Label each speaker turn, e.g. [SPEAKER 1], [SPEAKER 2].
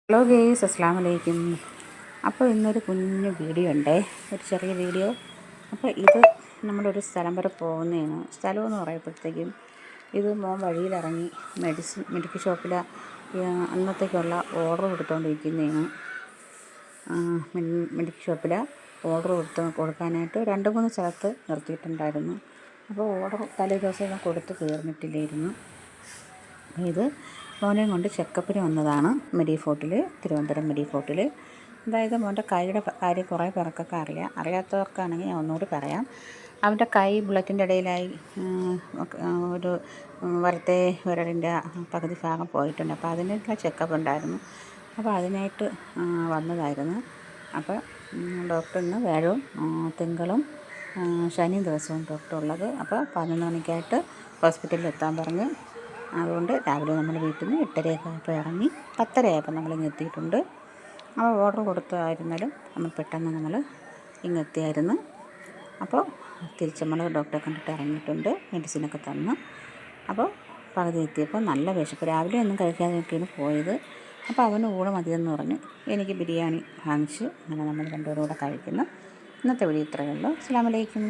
[SPEAKER 1] Hello guys, അസ്സലാമു അലൈക്കും. അപ്പോൾ ഇന്നൊരു കുഞ്ഞു വീഡിയോ ഉണ്ടേ, ഒരു ചെറിയ വീഡിയോ. അപ്പോൾ ഇത് നമ്മളൊരു സ്ഥലം വരെ പോകുന്നതാണ്. സ്ഥലമെന്ന് പറയുമ്പോഴത്തേക്കും ഇത് മോൻ വഴിയിലിറങ്ങി മെഡിക്കൽ ഷോപ്പിൽ അന്നത്തേക്കുള്ള ഓർഡർ കൊടുത്തുകൊണ്ടിരിക്കുന്നതാണ്. മെഡിക്കൽ ഷോപ്പിൽ ഓർഡർ കൊടുക്കാനായിട്ട് 2-3 സ്ഥലത്ത് നിർത്തിയിട്ടുണ്ടായിരുന്നു. അപ്പോൾ ഓർഡർ തലേ ദിവസം കൊടുത്ത് തീർന്നിട്ടില്ലായിരുന്നു. ഇത് മോനെയും കൊണ്ട് ചെക്കപ്പിന് വന്നതാണ് തിരുവനന്തപുരം മെഡിഫോർട്ടിൽ. അതായത് മോൻ്റെ കൈയുടെ കാര്യം കുറേ പേർക്കൊക്കെ അറിയാത്തവർക്കാണെങ്കിൽ ഞാൻ ഒന്നുകൂടി പറയാം. അവൻ്റെ കൈ ബുള്ളറ്റിൻ്റെ ഇടയിലായി ഒരു വലത്തെ വിരലിൻ്റെ പകുതി ഭാഗം പോയിട്ടുണ്ട്. അപ്പോൾ അതിനുള്ള ചെക്കപ്പ് ഉണ്ടായിരുന്നു. അപ്പോൾ അതിനായിട്ട് വന്നതായിരുന്നു. അപ്പോൾ ഡോക്ടർ ഇന്ന് വ്യാഴവും തിങ്കളും ശനിയും ദിവസവും ഡോക്ടർ ഉള്ളത്. അപ്പോൾ 11 മണിക്കായിട്ട് ഹോസ്പിറ്റലിൽ എത്താൻ പറഞ്ഞ്. അതുകൊണ്ട് രാവിലെ നമ്മൾ വീട്ടിൽ നിന്ന് 8:30 ആയപ്പോൾ ഇറങ്ങി 10:30 ആയപ്പോൾ നമ്മളിങ്ങ് എത്തിയിട്ടുണ്ട്. അപ്പോൾ ഓർഡർ കൊടുത്തായിരുന്നാലും പെട്ടെന്ന് ഇങ്ങെത്തിയായിരുന്നു. അപ്പോൾ തിരിച്ച് നമ്മൾ ഡോക്ടറെ കണ്ടിട്ട് ഇറങ്ങിയിട്ടുണ്ട്. മെഡിസിനൊക്കെ തന്നു. അപ്പോൾ പകുതി എത്തിയപ്പോൾ നല്ല വിശപ്പ്, രാവിലെ ഒന്നും കഴിക്കാതെയൊക്കെയാണ് പോയത്. അപ്പോൾ അവന് ഊണ് മതിയെന്ന് പറഞ്ഞു. എനിക്ക് ബിരിയാണി വാങ്ങിച്ച് അങ്ങനെ നമ്മൾ രണ്ടുപേരും കൂടെ കഴിക്കുന്നു. ഇന്നത്തെ വീഡിയോ ഇത്രയേ ഉള്ളൂ. അസ്സലാമു അലൈക്കും.